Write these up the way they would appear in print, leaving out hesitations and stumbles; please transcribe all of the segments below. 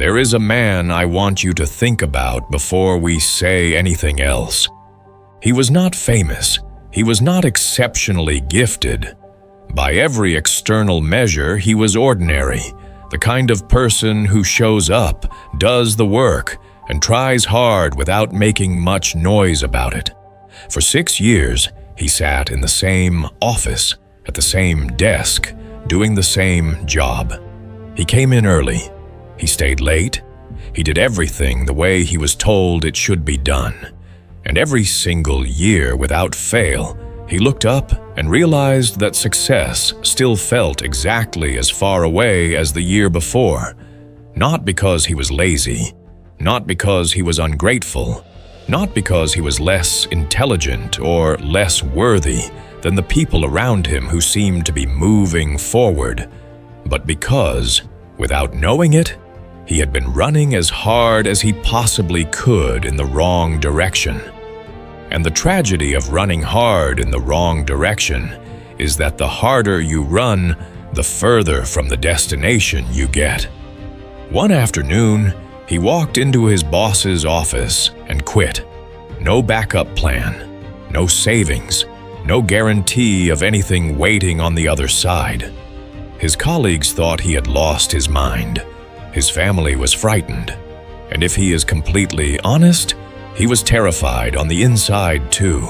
There is a man I want you to think about before we say anything else. He was not famous. He was not exceptionally gifted. By every external measure, he was ordinary, the kind of person who shows up, does the work, and tries hard without making much noise about it. For 6 years, he sat in the same office, at the same desk, doing the same job. He came in early. He stayed late. He did everything the way he was told it should be done. And every single year, without fail, he looked up and realized that success still felt exactly as far away as the year before. Not because he was lazy, not because he was ungrateful, not because he was less intelligent or less worthy than the people around him who seemed to be moving forward, but because, without knowing it, he had been running as hard as he possibly could in the wrong direction. And the tragedy of running hard in the wrong direction is that the harder you run, the further from the destination you get. One afternoon, he walked into his boss's office and quit. No backup plan, no savings, no guarantee of anything waiting on the other side. His colleagues thought he had lost his mind. His family was frightened. And if he is completely honest, he was terrified on the inside too.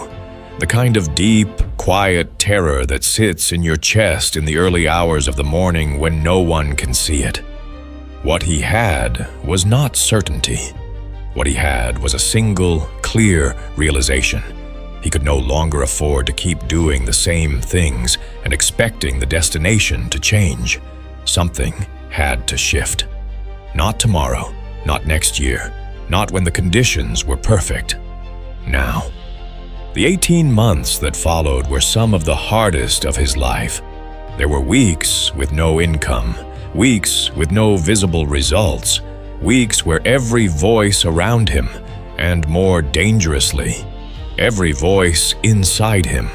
The kind of deep, quiet terror that sits in your chest in the early hours of the morning when no one can see it. What he had was not certainty. What he had was a single, clear realization. He could no longer afford to keep doing the same things and expecting the destination to change. Something had to shift. Not tomorrow, not next year, not when the conditions were perfect. Now. The 18 months that followed were some of the hardest of his life. There were weeks with no income, weeks with no visible results, weeks where every voice around him, and more dangerously, every voice inside him,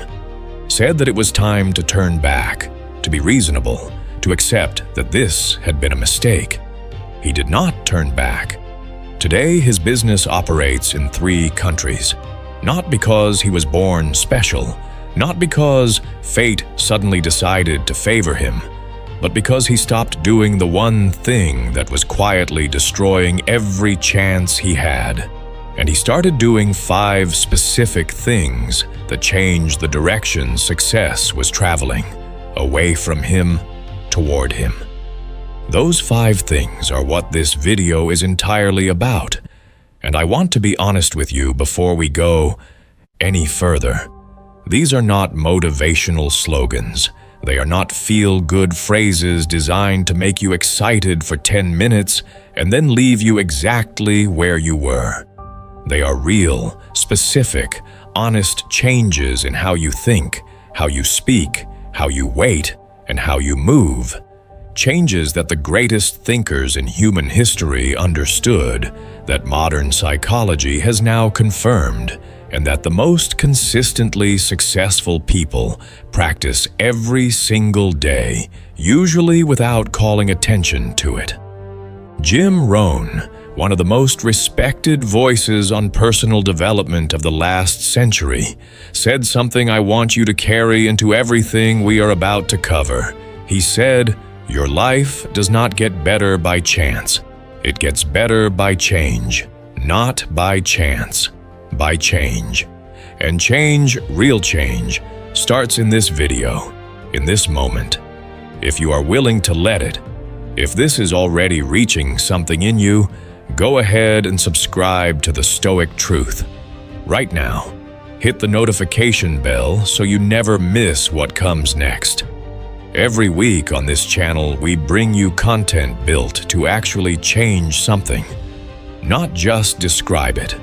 said that it was time to turn back, to be reasonable, to accept that this had been a mistake. He did not turn back. Today, his business operates in 3 countries, not because he was born special, not because fate suddenly decided to favor him, but because he stopped doing the one thing that was quietly destroying every chance he had. And he started doing 5 specific things that changed the direction success was traveling, away from him, toward him. Those 5 things are what this video is entirely about, and I want to be honest with you before we go any further. These are not motivational slogans. They are not feel-good phrases designed to make you excited for 10 minutes and then leave you exactly where you were. They are real, specific, honest changes in how you think, how you speak, how you wait, and how you move. Changes that the greatest thinkers in human history understood, that modern psychology has now confirmed, and that the most consistently successful people practice every single day, usually without calling attention to it. Jim Rohn, one of the most respected voices on personal development of the last century, said something I want you to carry into everything we are about to cover. He said, "Your life does not get better by chance. It gets better by change, not by chance, by change. And change, real change, starts in this video, in this moment. If you are willing to let it, if this is already reaching something in you, go ahead and subscribe to the Stoic Truth. Right now, hit the notification bell so you never miss what comes next. Every week on this channel, we bring you content built to actually change something, not just describe it.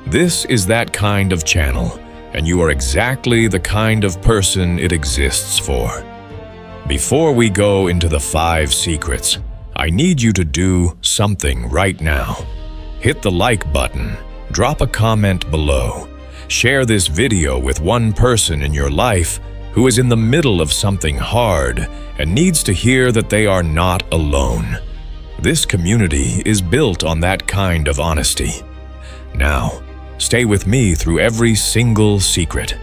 This is that kind of channel, and you are exactly the kind of person it exists for. Before we go into the 5 secrets, I need you to do something right now. Hit the like button, drop a comment below, share this video with one person in your life who is in the middle of something hard and needs to hear that they are not alone. This community is built on that kind of honesty. Now, stay with me through every single secret.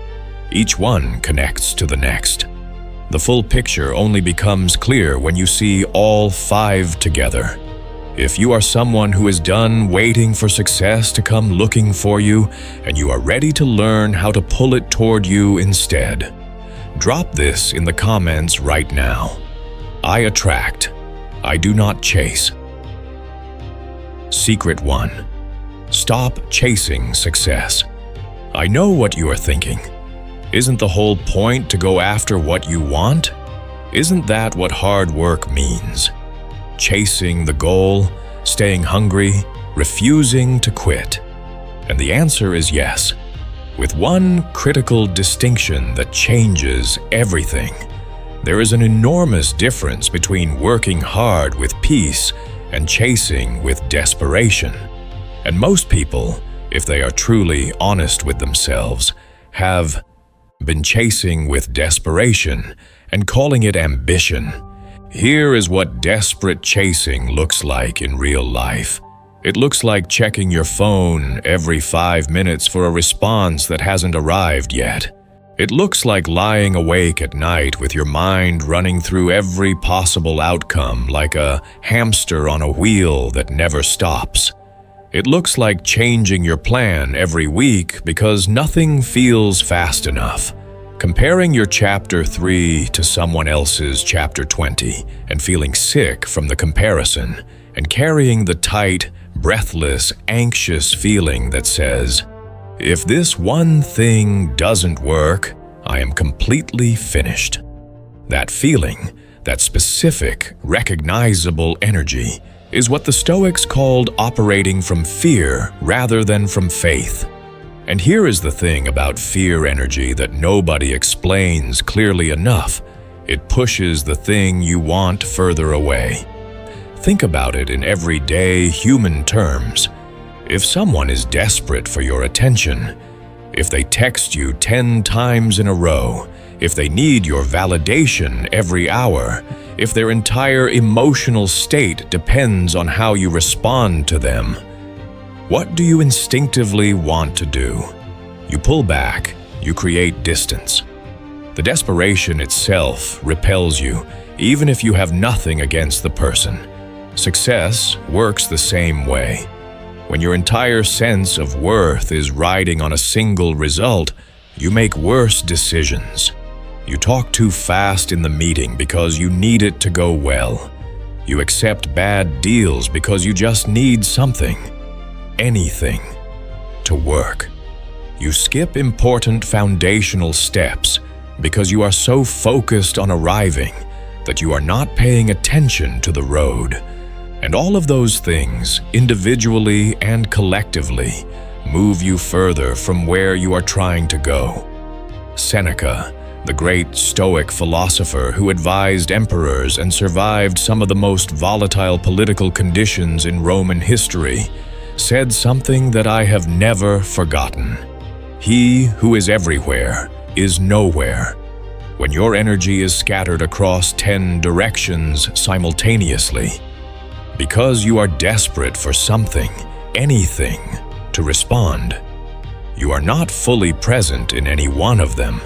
Each one connects to the next. The full picture only becomes clear when you see all 5 together. If you are someone who is done waiting for success to come looking for you, and you are ready to learn how to pull it toward you instead, drop this in the comments right now. I attract. I do not chase. Secret 1. Stop chasing success. I know what you are thinking. Isn't the whole point to go after what you want? Isn't that what hard work means? Chasing the goal, staying hungry, refusing to quit. And the answer is yes, with one critical distinction that changes everything. There is an enormous difference between working hard with peace and chasing with desperation. And most people, if they are truly honest with themselves, have been chasing with desperation and calling it ambition. Here is what desperate chasing looks like in real life. It looks like checking your phone every 5 minutes for a response that hasn't arrived yet. It looks like lying awake at night with your mind running through every possible outcome like a hamster on a wheel that never stops. It looks like changing your plan every week because nothing feels fast enough. Comparing your chapter 3 to someone else's chapter 20 and feeling sick from the comparison, and carrying the tight, breathless, anxious feeling that says, if this one thing doesn't work, I am completely finished. That feeling, that specific, recognizable energy, is what the Stoics called operating from fear rather than from faith. And here is the thing about fear energy that nobody explains clearly enough. It pushes the thing you want further away. Think about it in everyday human terms. If someone is desperate for your attention, if they text you 10 times in a row, if they need your validation every hour, if their entire emotional state depends on how you respond to them, what do you instinctively want to do? You pull back, you create distance. The desperation itself repels you, even if you have nothing against the person. Success works the same way. When your entire sense of worth is riding on a single result, you make worse decisions. You talk too fast in the meeting because you need it to go well. You accept bad deals because you just need something, anything, to work. You skip important foundational steps because you are so focused on arriving that you are not paying attention to the road. And all of those things, individually and collectively, move you further from where you are trying to go. Seneca, the great Stoic philosopher who advised emperors and survived some of the most volatile political conditions in Roman history, said something that I have never forgotten. He who is everywhere is nowhere. When your energy is scattered across 10 directions simultaneously, because you are desperate for something, anything, to respond, you are not fully present in any one of them.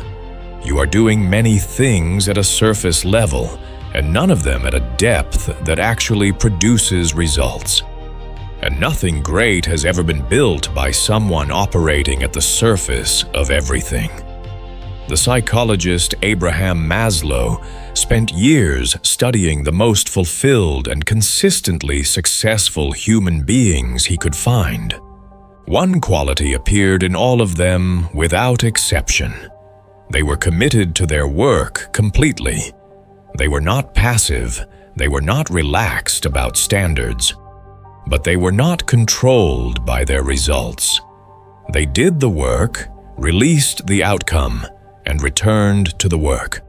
You are doing many things at a surface level, and none of them at a depth that actually produces results. And nothing great has ever been built by someone operating at the surface of everything. The psychologist Abraham Maslow spent years studying the most fulfilled and consistently successful human beings he could find. One quality appeared in all of them without exception. They were committed to their work completely. They were not passive, they were not relaxed about standards, but they were not controlled by their results. They did the work, released the outcome, and returned to the work.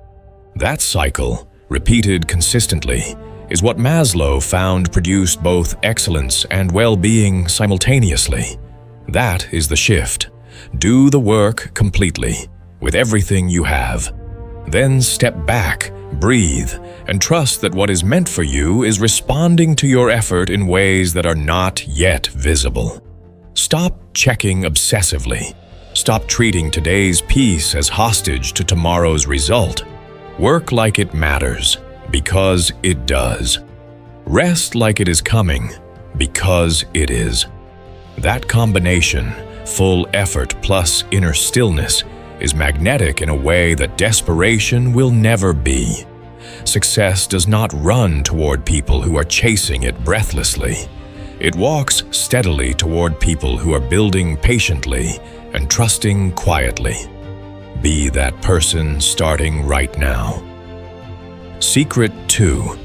That cycle, repeated consistently, is what Maslow found produced both excellence and well-being simultaneously. That is the shift. Do the work completely, with everything you have. Then step back, breathe, and trust that what is meant for you is responding to your effort in ways that are not yet visible. Stop checking obsessively. Stop treating today's peace as hostage to tomorrow's result. Work like it matters, because it does. Rest like it is coming, because it is. That combination, full effort plus inner stillness, is magnetic in a way that desperation will never be. Success does not run toward people who are chasing it breathlessly. It walks steadily toward people who are building patiently and trusting quietly. Be that person starting right now. Secret 2.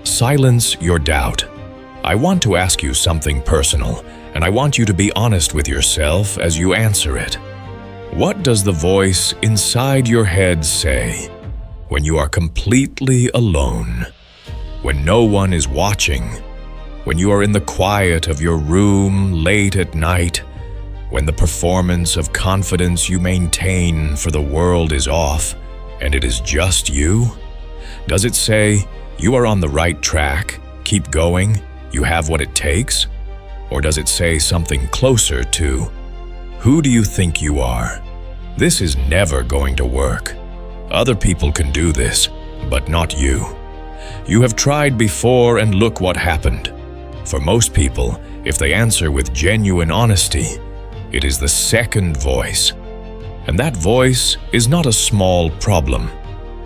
Silence your doubt. I want to ask you something personal, and I want you to be honest with yourself as you answer it. What does the voice inside your head say when you are completely alone, when no one is watching, when you are in the quiet of your room late at night, when the performance of confidence you maintain for the world is off and it is just you? Does it say, you are on the right track, keep going, you have what it takes? Or does it say something closer to, who do you think you are? This is never going to work. Other people can do this, but not you. You have tried before and look what happened. For most people, if they answer with genuine honesty, it is the second voice. And that voice is not a small problem.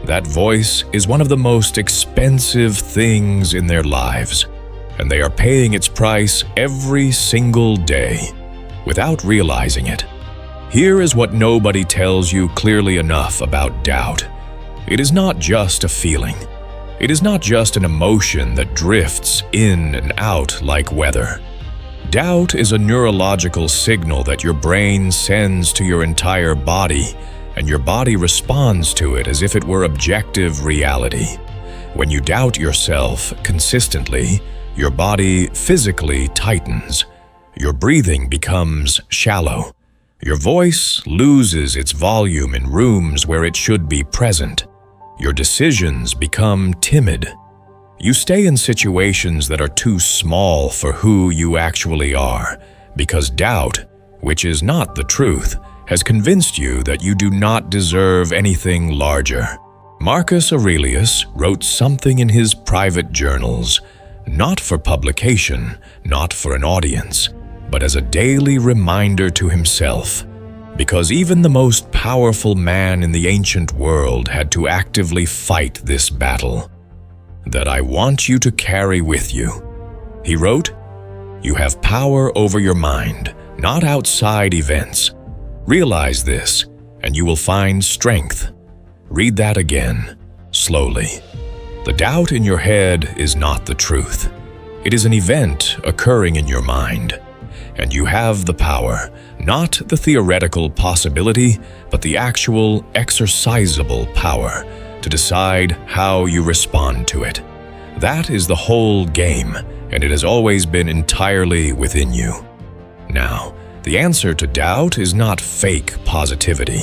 That voice is one of the most expensive things in their lives, and they are paying its price every single day, without realizing it. Here is what nobody tells you clearly enough about doubt. It is not just a feeling. It is not just an emotion that drifts in and out like weather. Doubt is a neurological signal that your brain sends to your entire body, and your body responds to it as if it were objective reality. When you doubt yourself consistently, your body physically tightens. Your breathing becomes shallow. Your voice loses its volume in rooms where it should be present. Your decisions become timid. You stay in situations that are too small for who you actually are, because doubt, which is not the truth, has convinced you that you do not deserve anything larger. Marcus Aurelius wrote something in his private journals, not for publication, not for an audience, but as a daily reminder to himself, because even the most powerful man in the ancient world had to actively fight this battle, that I want you to carry with you. He wrote, "You have power over your mind, not outside events. Realize this, and you will find strength." Read that again, slowly. The doubt in your head is not the truth. It is an event occurring in your mind. And you have the power, not the theoretical possibility, but the actual exercisable power to decide how you respond to it. That is the whole game, and it has always been entirely within you. Now, the answer to doubt is not fake positivity.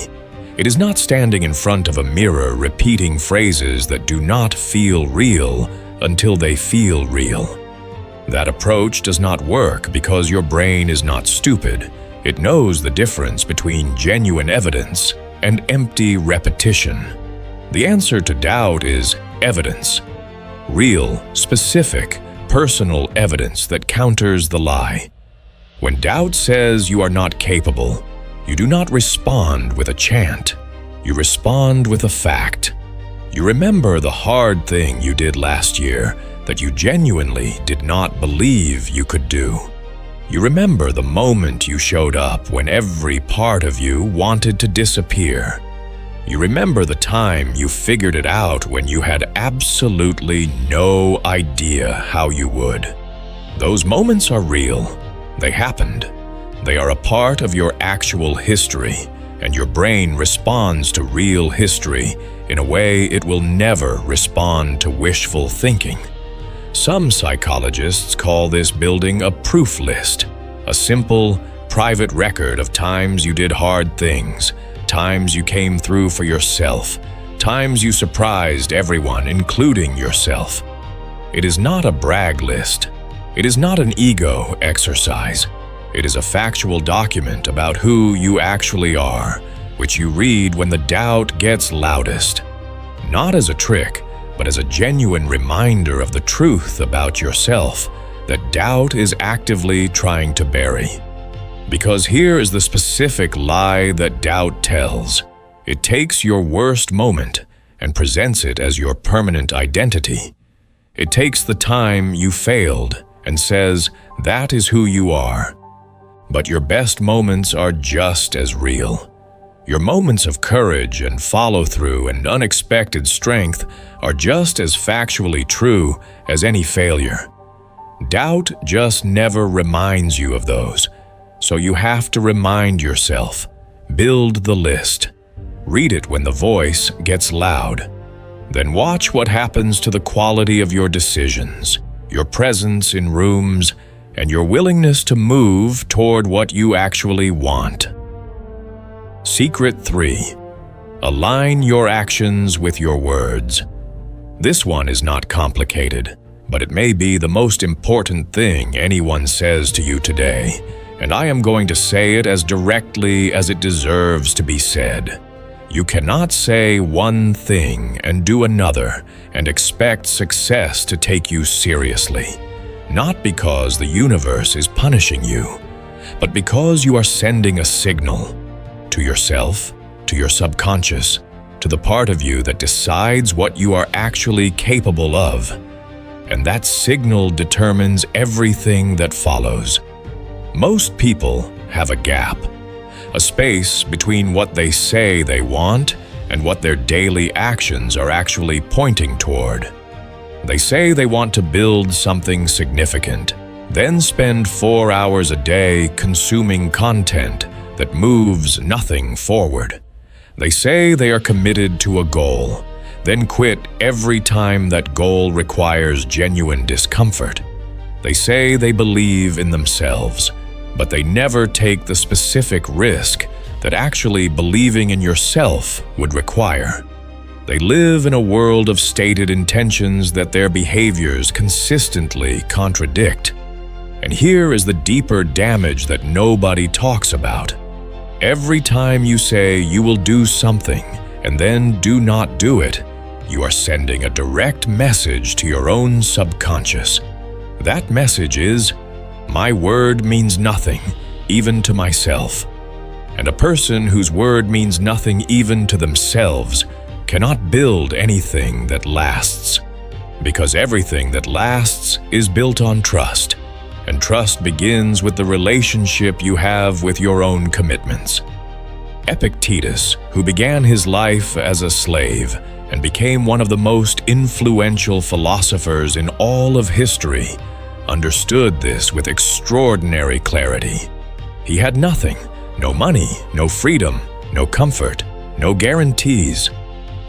It is not standing in front of a mirror repeating phrases that do not feel real until they feel real. That approach does not work because your brain is not stupid. It knows the difference between genuine evidence and empty repetition. The answer to doubt is evidence. Real, specific, personal evidence that counters the lie. When doubt says you are not capable, you do not respond with a chant. You respond with a fact. You remember the hard thing you did last year that you genuinely did not believe you could do. You remember the moment you showed up when every part of you wanted to disappear. You remember the time you figured it out when you had absolutely no idea how you would. Those moments are real. They happened. They are a part of your actual history, and your brain responds to real history in a way it will never respond to wishful thinking. Some psychologists call this building a proof list, a simple, private record of times you did hard things, times you came through for yourself, times you surprised everyone, including yourself. It is not a brag list. It is not an ego exercise. It is a factual document about who you actually are, which you read when the doubt gets loudest. Not as a trick, but as a genuine reminder of the truth about yourself that doubt is actively trying to bury. Because here is the specific lie that doubt tells. It takes your worst moment and presents it as your permanent identity. It takes the time you failed and says, that is who you are. But your best moments are just as real. Your moments of courage and follow-through and unexpected strength are just as factually true as any failure. Doubt just never reminds you of those, so you have to remind yourself. Build the list. Read it when the voice gets loud. Then watch what happens to the quality of your decisions, your presence in rooms, and your willingness to move toward what you actually want. Secret 3. Align your actions with your words. This one is not complicated, but it may be the most important thing anyone says to you today, and I am going to say it as directly as it deserves to be said. You cannot say one thing and do another and expect success to take you seriously. Not because the universe is punishing you, but because you are sending a signal to yourself, to your subconscious, to the part of you that decides what you are actually capable of. And that signal determines everything that follows. Most people have a gap, a space between what they say they want and what their daily actions are actually pointing toward. They say they want to build something significant, then spend 4 hours a day consuming content that moves nothing forward. They say they are committed to a goal, then quit every time that goal requires genuine discomfort. They say they believe in themselves, but they never take the specific risk that actually believing in yourself would require. They live in a world of stated intentions that their behaviors consistently contradict. And here is the deeper damage that nobody talks about. Every time you say you will do something and then do not do it, you are sending a direct message to your own subconscious. That message is, my word means nothing, even to myself. And a person whose word means nothing even to themselves cannot build anything that lasts. Because everything that lasts is built on trust, and trust begins with the relationship you have with your own commitments. Epictetus, who began his life as a slave and became one of the most influential philosophers in all of history, understood this with extraordinary clarity. He had nothing, no money, no freedom, no comfort, no guarantees,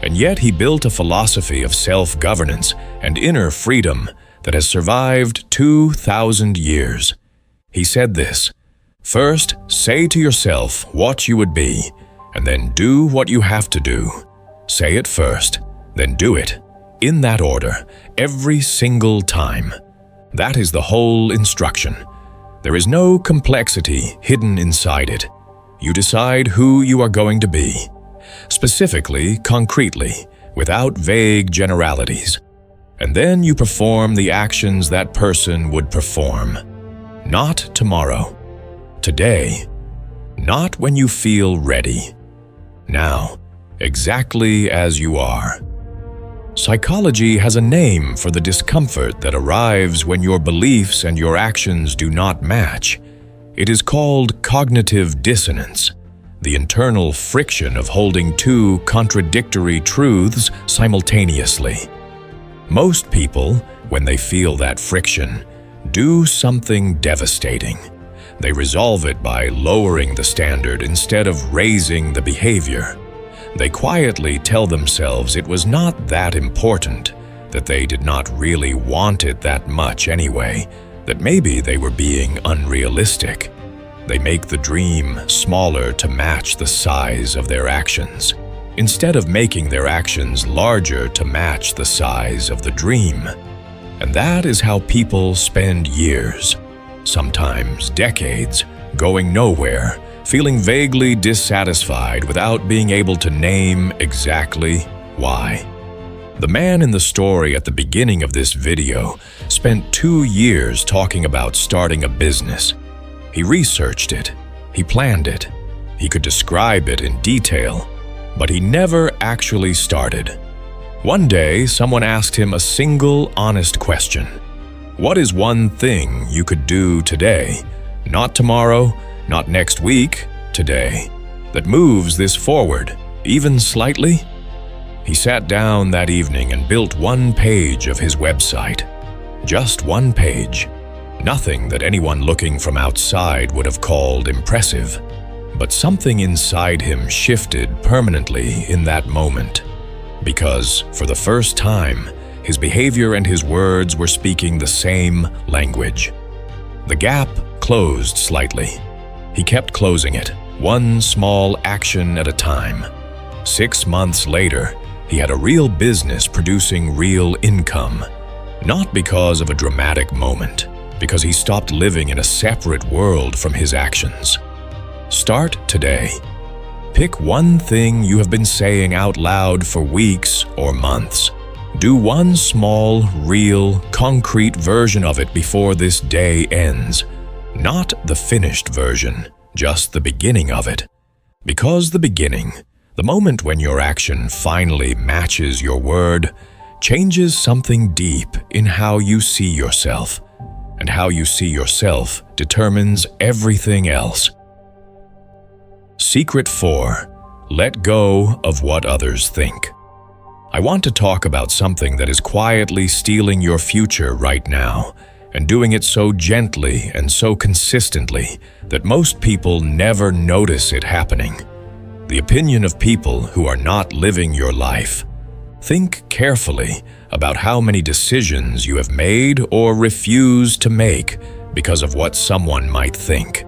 and yet he built a philosophy of self-governance and inner freedom that has survived 2,000 years. He said this, first, say to yourself what you would be, and then do what you have to do. Say it first, then do it, in that order, every single time. That is the whole instruction. There is no complexity hidden inside it. You decide who you are going to be, specifically, concretely, without vague generalities. And then you perform the actions that person would perform. Not tomorrow, today, not when you feel ready. Now, exactly as you are. Psychology has a name for the discomfort that arrives when your beliefs and your actions do not match. It is called cognitive dissonance, the internal friction of holding two contradictory truths simultaneously. Most people, when they feel that friction, do something devastating. They resolve it by lowering the standard instead of raising the behavior. They quietly tell themselves it was not that important, that they did not really want it that much anyway, that maybe they were being unrealistic. They make the dream smaller to match the size of their actions. instead of making their actions larger to match the size of the dream. And that is how people spend years, sometimes decades, going nowhere, feeling vaguely dissatisfied without being able to name exactly why. The man in the story at the beginning of this video spent 2 years talking about starting a business. He researched it, he planned it, he could describe it in detail, but he never actually started. One day, someone asked him a single, honest question. What is one thing you could do today, not tomorrow, not next week, today, that moves this forward, even slightly? He sat down that evening and built 1 page of his website. Just 1 page. Nothing that anyone looking from outside would have called impressive. But something inside him shifted permanently in that moment. Because, for the first time, his behavior and his words were speaking the same language. The gap closed slightly. He kept closing it, 1 small action at a time. 6 months later, he had a real business producing real income. Not because of a dramatic moment, because he stopped living in a separate world from his actions. Start today. Pick 1 thing you have been saying out loud for weeks or months. Do 1 small, real, concrete version of it before this day ends. Not the finished version, just the beginning of it. Because the beginning, the moment when your action finally matches your word, changes something deep in how you see yourself. And how you see yourself determines everything else. Secret 4. Let go of what others think. I want to talk about something that is quietly stealing your future right now, and doing it so gently and so consistently that most people never notice it happening. The opinion of people who are not living your life. Think carefully about how many decisions you have made or refused to make because of what someone might think.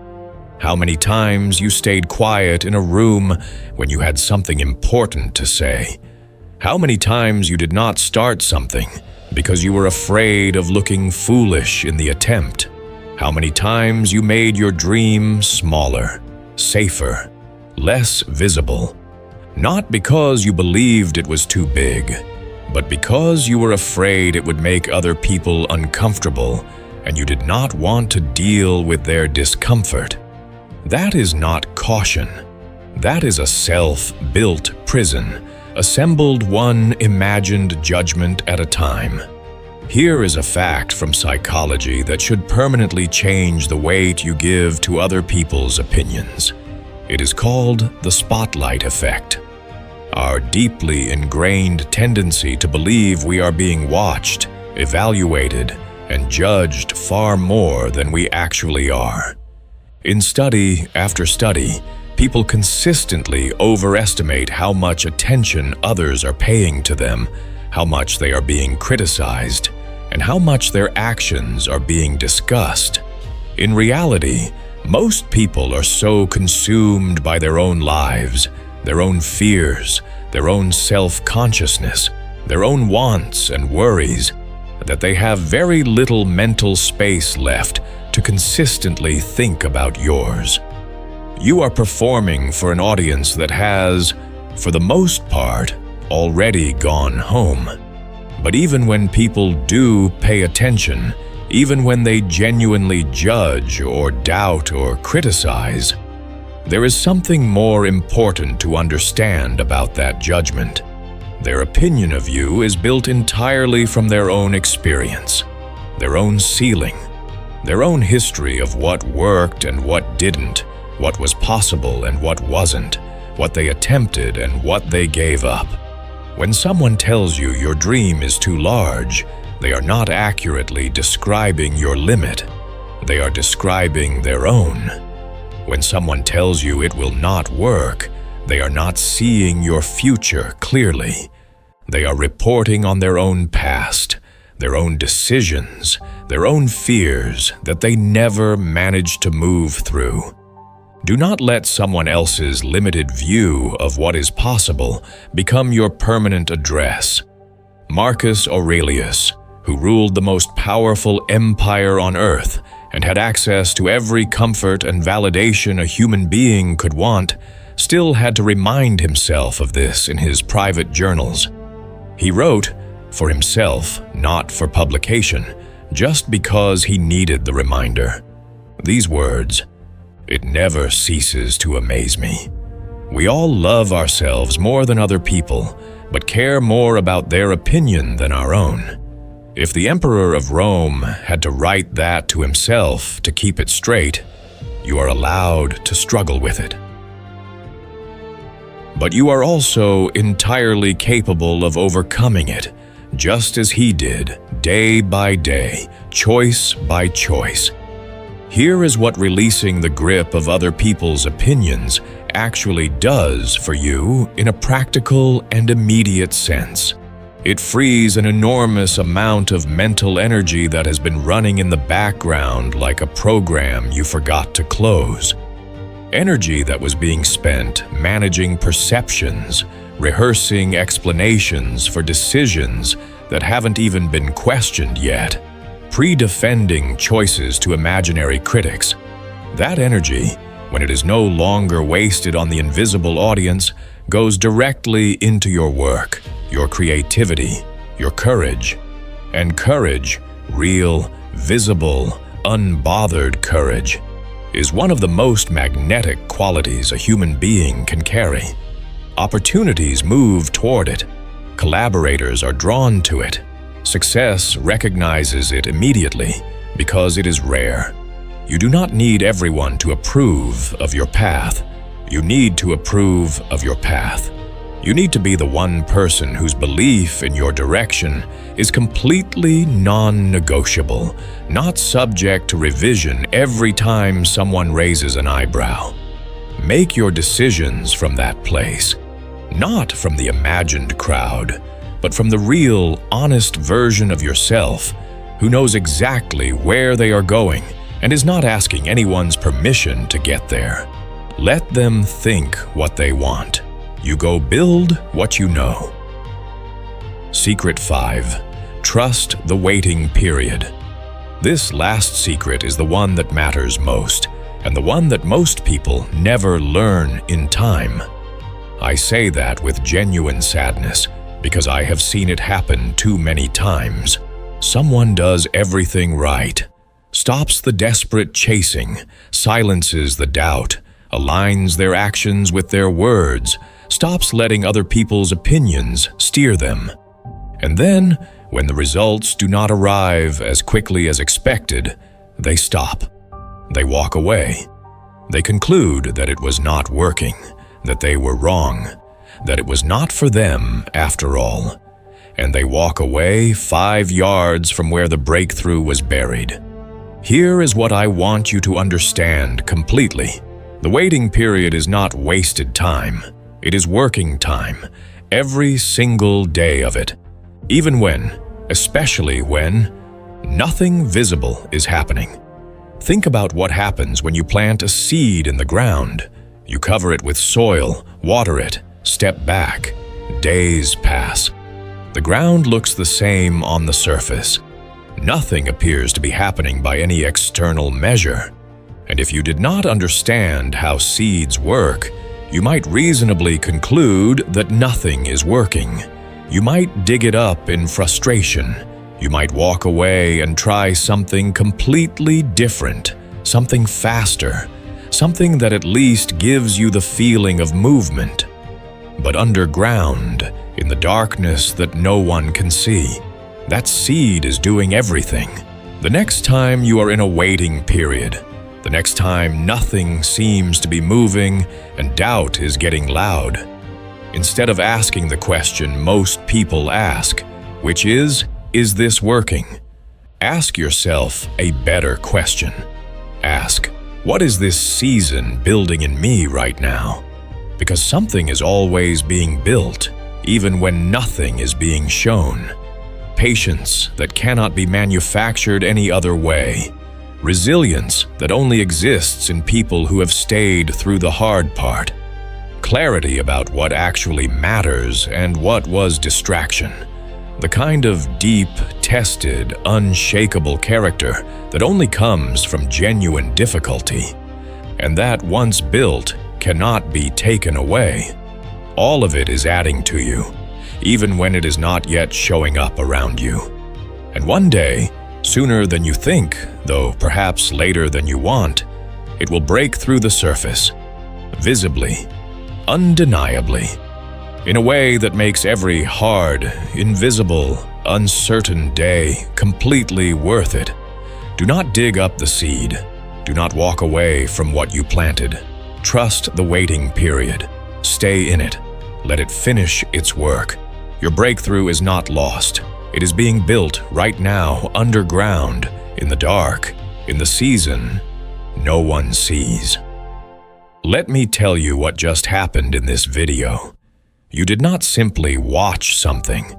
How many times you stayed quiet in a room when you had something important to say. How many times you did not start something because you were afraid of looking foolish in the attempt. How many times you made your dream smaller, safer, less visible. Not because you believed it was too big, but because you were afraid it would make other people uncomfortable and you did not want to deal with their discomfort. That is not caution. That is a self-built prison, assembled 1 imagined judgment at a time. Here is a fact from psychology that should permanently change the weight you give to other people's opinions. It is called the spotlight effect. Our deeply ingrained tendency to believe we are being watched, evaluated, and judged far more than we actually are. In study after study, people consistently overestimate how much attention others are paying to them, how much they are being criticized, and how much their actions are being discussed. In reality, most people are so consumed by their own lives, their own fears, their own self-consciousness, their own wants and worries, that they have very little mental space left to consistently think about yours. You are performing for an audience that has, for the most part, already gone home. But even when people do pay attention, even when they genuinely judge or doubt or criticize, there is something more important to understand about that judgment. Their opinion of you is built entirely from their own experience, their own ceiling, their own history of what worked and what didn't, what was possible and what wasn't, what they attempted and what they gave up. When someone tells you your dream is too large, they are not accurately describing your limit. They are describing their own. When someone tells you it will not work, they are not seeing your future clearly. They are reporting on their own past, their own decisions, their own fears that they never managed to move through. Do not let someone else's limited view of what is possible become your permanent address. Marcus Aurelius, who ruled the most powerful empire on earth and had access to every comfort and validation a human being could want, still had to remind himself of this in his private journals. He wrote for himself, not for publication, just because he needed the reminder. These words, "It never ceases to amaze me. We all love ourselves more than other people, but care more about their opinion than our own. If the Emperor of Rome had to write that to himself to keep it straight, you are allowed to struggle with it. But you are also entirely capable of overcoming it, just as he did, day by day, choice by choice. Here is what releasing the grip of other people's opinions actually does for you in a practical and immediate sense. It frees an enormous amount of mental energy that has been running in the background like a program you forgot to close. Energy that was being spent managing perceptions, rehearsing explanations for decisions that haven't even been questioned yet, pre-defending choices to imaginary critics. That energy, when it is no longer wasted on the invisible audience, goes directly into your work, your creativity, your courage. And courage, real, visible, unbothered courage, is one of the most magnetic qualities a human being can carry. Opportunities move toward it. Collaborators are drawn to it. Success recognizes it immediately because it is rare. You do not need everyone to approve of your path. You need to approve of your path. You need to be the one person whose belief in your direction is completely non-negotiable, not subject to revision every time someone raises an eyebrow. Make your decisions from that place, not from the imagined crowd, but from the real, honest version of yourself who knows exactly where they are going and is not asking anyone's permission to get there. Let them think what they want. You go build what you know. Secret 5. Trust the waiting period. This last secret is the one that matters most, and the one that most people never learn in time. I say that with genuine sadness, because I have seen it happen too many times. Someone does everything right, stops the desperate chasing, silences the doubt, aligns their actions with their words, stops letting other people's opinions steer them. And then, when the results do not arrive as quickly as expected, they stop. They walk away. They conclude that it was not working, that they were wrong, that it was not for them after all. And they walk away 5 yards from where the breakthrough was buried. Here is what I want you to understand completely. The waiting period is not wasted time. It is working time, every single day of it. Even when, especially when, nothing visible is happening. Think about what happens when you plant a seed in the ground. You cover it with soil, water it, step back. Days pass. The ground looks the same on the surface. Nothing appears to be happening by any external measure. And if you did not understand how seeds work, you might reasonably conclude that nothing is working. You might dig it up in frustration. You might walk away and try something completely different, something faster, something that at least gives you the feeling of movement. But underground, in the darkness that no one can see, that seed is doing everything. The next time you are in a waiting period, the next time nothing seems to be moving and doubt is getting loud, instead of asking the question most people ask, which is this working? Ask yourself a better question. Ask, what is this season building in me right now? Because something is always being built, even when nothing is being shown. Patience that cannot be manufactured any other way. resilience that only exists in people who have stayed through the hard part, clarity about what actually matters and what was distraction, the kind of deep, tested, unshakable character that only comes from genuine difficulty, and that once built cannot be taken away. All of it is adding to you, even when it is not yet showing up around you. And one day, sooner than you think, though perhaps later than you want, it will break through the surface, visibly, undeniably, in a way that makes every hard, invisible, uncertain day completely worth it. Do not dig up the seed. Do not walk away from what you planted. Trust the waiting period. Stay in it. Let it finish its work. Your breakthrough is not lost. It is being built right now, underground, in the dark, in the season no one sees. Let me tell you what just happened in this video. You did not simply watch something.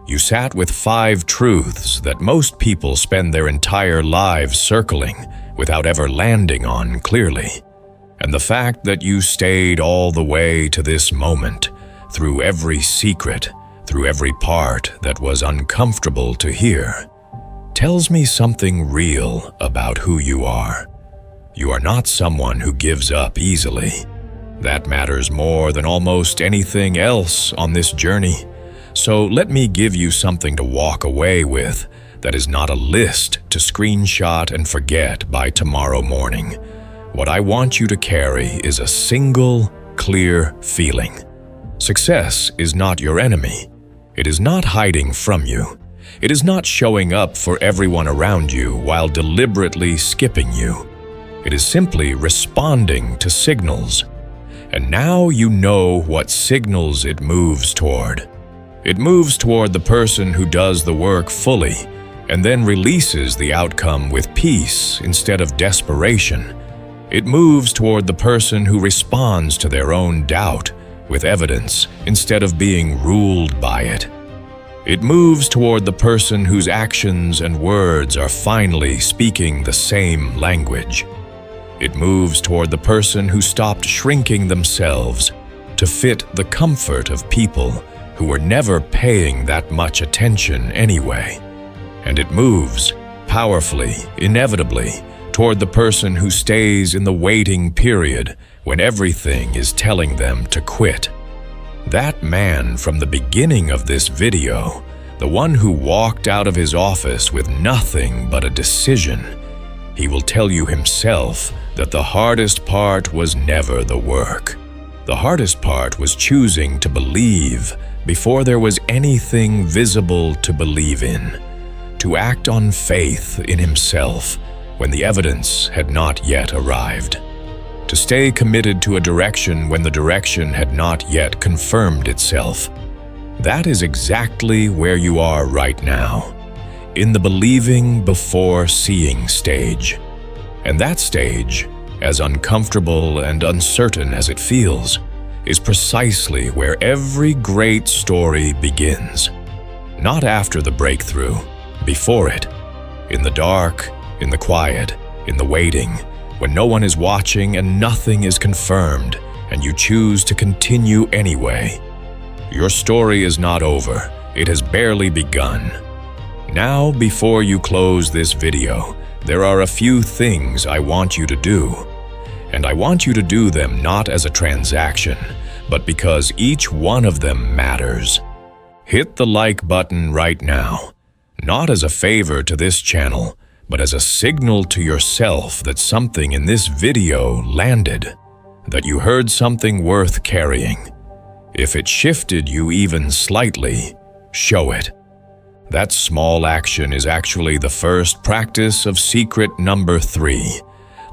You sat with 5 truths that most people spend their entire lives circling without ever landing on clearly. And the fact that you stayed all the way to this moment, through every secret, through every part that was uncomfortable to hear, tells me something real about who you are. You are not someone who gives up easily. That matters more than almost anything else on this journey. So let me give you something to walk away with that is not a list to screenshot and forget by tomorrow morning. What I want you to carry is a single, clear feeling. Success is not your enemy. It is not hiding from you. It is not showing up for everyone around you while deliberately skipping you. It is simply responding to signals. And now you know what signals it moves toward. It moves toward the person who does the work fully and then releases the outcome with peace instead of desperation. It moves toward the person who responds to their own doubt with evidence instead of being ruled by it. It moves toward the person whose actions and words are finally speaking the same language. It moves toward the person who stopped shrinking themselves to fit the comfort of people who were never paying that much attention anyway. And it moves, powerfully, inevitably, toward the person who stays in the waiting period when everything is telling them to quit. That man from the beginning of this video, the one who walked out of his office with nothing but a decision, he will tell you himself that the hardest part was never the work. The hardest part was choosing to believe before there was anything visible to believe in, to act on faith in himself when the evidence had not yet arrived, to stay committed to a direction when the direction had not yet confirmed itself. That is exactly where you are right now, in the believing before seeing stage. And that stage, as uncomfortable and uncertain as it feels, is precisely where every great story begins. Not after the breakthrough, before it. In the dark, in the quiet, in the waiting, when no one is watching and nothing is confirmed, and you choose to continue anyway. Your story is not over. It has barely begun. Now, before you close this video, there are a few things I want you to do. And I want you to do them not as a transaction, but because each one of them matters. Hit the like button right now, not as a favor to this channel, but as a signal to yourself that something in this video landed, that you heard something worth carrying. If it shifted you even slightly, show it. That small action is actually the first practice of secret number 3,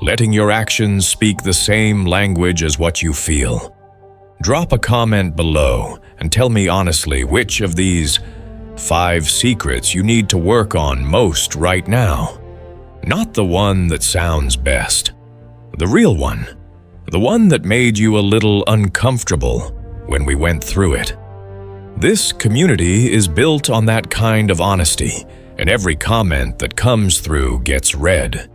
letting your actions speak the same language as what you feel. Drop a comment below and tell me honestly which of these 5 secrets you need to work on most right now. Not the one that sounds best. The real one. The one that made you a little uncomfortable when we went through it. This community is built on that kind of honesty, and every comment that comes through gets read.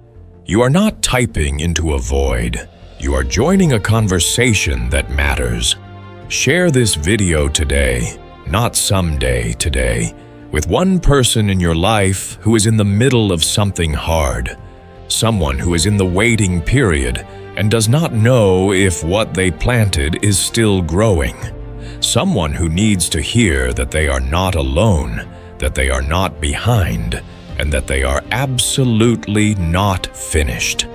You are not typing into a void. You are joining a conversation that matters. Share this video today, not someday today, with one person in your life who is in the middle of something hard, someone who is in the waiting period and does not know if what they planted is still growing, someone who needs to hear that they are not alone, that they are not behind, and that they are absolutely not finished.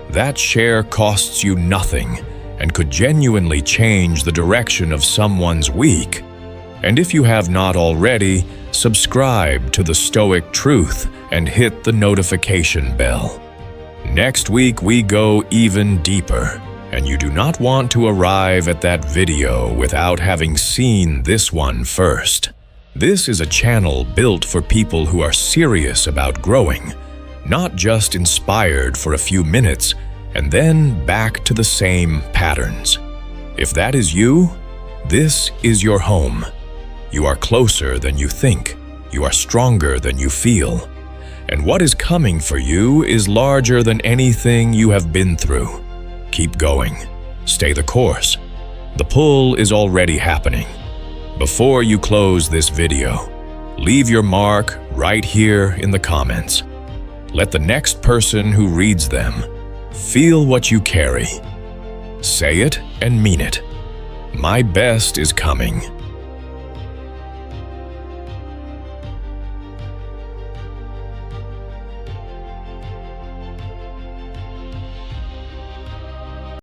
That share costs you nothing and could genuinely change the direction of someone's week. And if you have not already, subscribe to the Stoic Truth and hit the notification bell. Next week we go even deeper, and you do not want to arrive at that video without having seen this one first. This is a channel built for people who are serious about growing, not just inspired for a few minutes and then back to the same patterns. If that is you, this is your home. You are closer than you think. You are stronger than you feel. And what is coming for you is larger than anything you have been through. Keep going. Stay the course. The pull is already happening. Before you close this video, leave your mark right here in the comments. Let the next person who reads them feel what you carry. Say it and mean it. My best is coming.